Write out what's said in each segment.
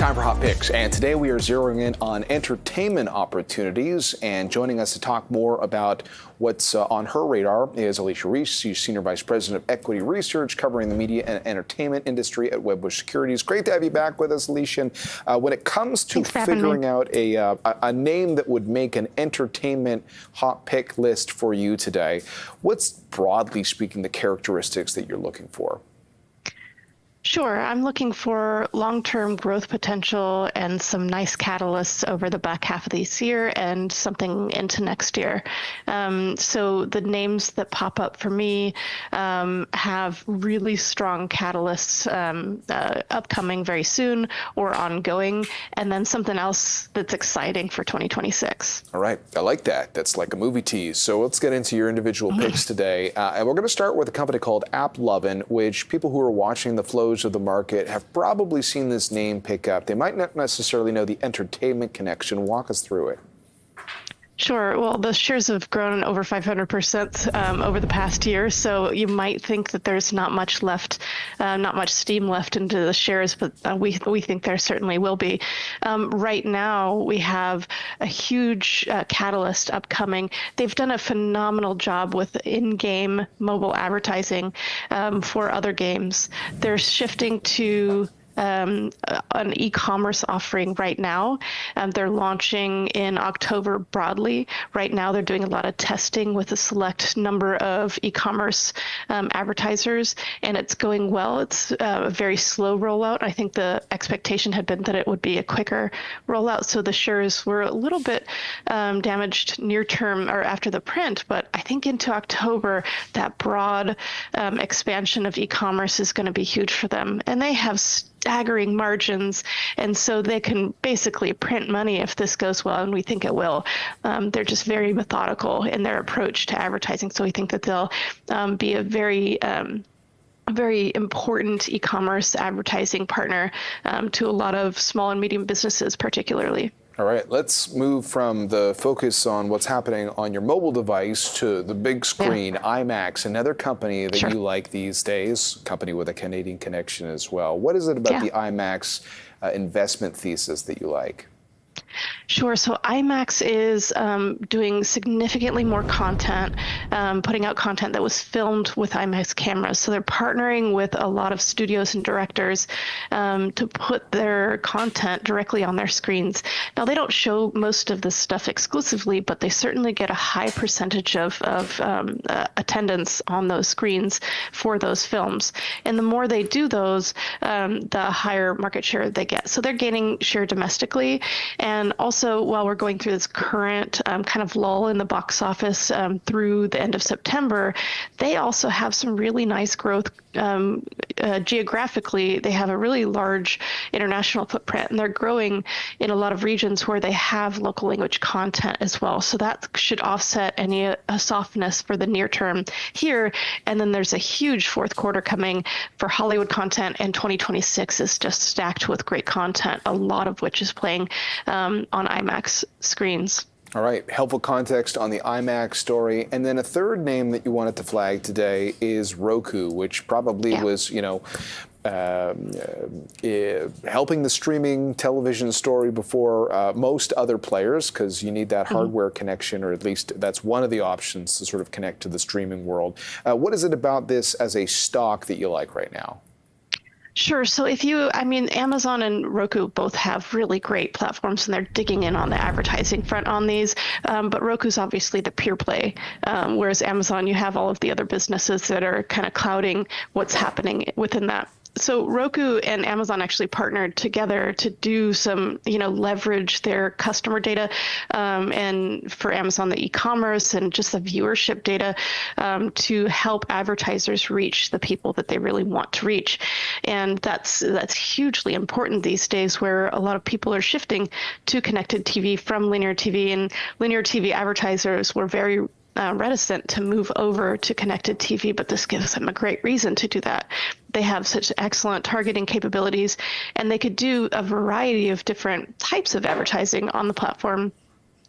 Time for Hot Picks, and today we are zeroing in on entertainment opportunities, and joining us to talk more about what's on her radar is Alicia Reese. She's Senior Vice President of Equity Research, covering the media and entertainment industry at Wedbush Securities. Great to have you back with us, Alicia. When it comes to figuring out a name that would make an entertainment hot pick list for you today, what's, broadly speaking, the characteristics that you're looking for? Sure. I'm looking for long-term growth potential and some nice catalysts over the back half of this year and something into next year. So the names that pop up for me have really strong catalysts upcoming very soon or ongoing, and then something else that's exciting for 2026. All right. I like that. That's like a movie tease. So let's get into your individual picks today. And we're going to start with a company called Applovven, which people who are watching the flows of the market have probably seen this name pick up. They might not necessarily know the entertainment connection. Walk us through it. Sure. Well, the shares have grown over 500% over the past year, so you might think that there's not much left, not much steam left into the shares, but we think there certainly will be. Right now, we have a huge catalyst upcoming. They've done a phenomenal job with in-game mobile advertising for other games. They're shifting to an e-commerce offering right now. They're launching in October broadly. Right now, they're doing a lot of testing with a select number of e-commerce advertisers, and it's going well. It's a very slow rollout. I think the expectation had been that it would be a quicker rollout, so the shares were a little bit damaged near term or after the print, but I think into October, that broad expansion of e-commerce is going to be huge for them, and they have staggering margins, and so they can basically print money if this goes well, and we think it will. They're just very methodical in their approach to advertising, so we think that they'll be a very important e-commerce advertising partner to a lot of small and medium businesses particularly. All right, let's move from the focus on what's happening on your mobile device to the big screen. Imax, another company that you like these days, company with a Canadian connection as well. What is it about the Imax investment thesis that you like? Sure. So Imax is doing significantly more content, putting out content that was filmed with Imax cameras. So they're partnering with a lot of studios and directors to put their content directly on their screens. Now, they don't show most of this stuff exclusively, but they certainly get a high percentage of attendance on those screens for those films. And the more they do those, the higher market share they get. So they're gaining share domestically. And also, while we're going through this current kind of lull in the box office through the end of September, they also have some really nice growth geographically. They have a really large international footprint, and they're growing in a lot of regions where they have local language content as well. So that should offset any softness for the near term here. And then there's a huge fourth quarter coming for Hollywood content, and 2026 is just stacked with great content, a lot of which is playing on IMAX screens. All right, helpful context on the Imax story. And then a third name that you wanted to flag today is ROKU, which probably was, helping the streaming television story before most other players, because you need that hardware connection, or at least that's one of the options to sort of connect to the streaming world. What is it about this as a stock that you like right now? Sure. So Amazon and Roku both have really great platforms, and they're digging in on the advertising front on these. But Roku's obviously the pure play, whereas Amazon, you have all of the other businesses that are kind of clouding what's happening within that. So Roku and Amazon actually partnered together to do some, leverage their customer data, and for Amazon, the e-commerce and just the viewership data to help advertisers reach the people that they really want to reach. And that's hugely important these days, where a lot of people are shifting to connected TV from linear TV, and linear TV advertisers were very reticent to move over to connected TV, but this gives them a great reason to do that. They have such excellent targeting capabilities, and they could do a variety of different types of advertising on the platform.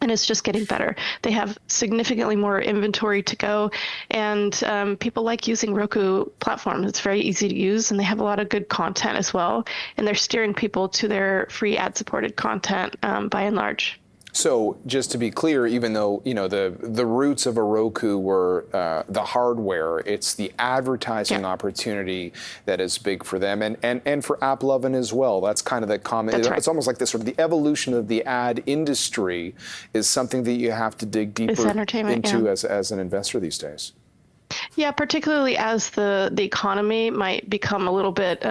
And it's just getting better. They have significantly more inventory to go, and people like using Roku platforms. It's very easy to use, and they have a lot of good content as well. And they're steering people to their free ad-supported content by and large. So just to be clear, even though the roots of a Roku were the hardware, it's the advertising opportunity that is big for them, and for Applovven as well. That's kind of the common. That's right. It's almost like this sort of the evolution of the ad industry is something that you have to dig deeper into as an investor these days. Yeah, particularly as the economy might become a little bit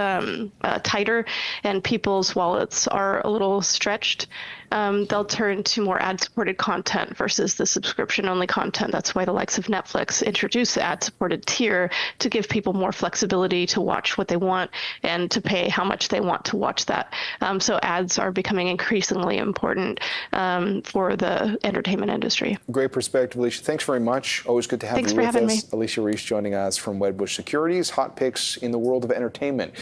tighter and people's wallets are a little stretched. They'll turn to more ad-supported content versus the subscription-only content. That's why the likes of Netflix introduced the ad-supported tier to give people more flexibility to watch what they want and to pay how much they want to watch that. So ads are becoming increasingly important for the entertainment industry. Great perspective, Alicia. Thanks very much. Always good to have you with us. Alicia Reese joining us from Wedbush Securities. Hot picks in the world of entertainment.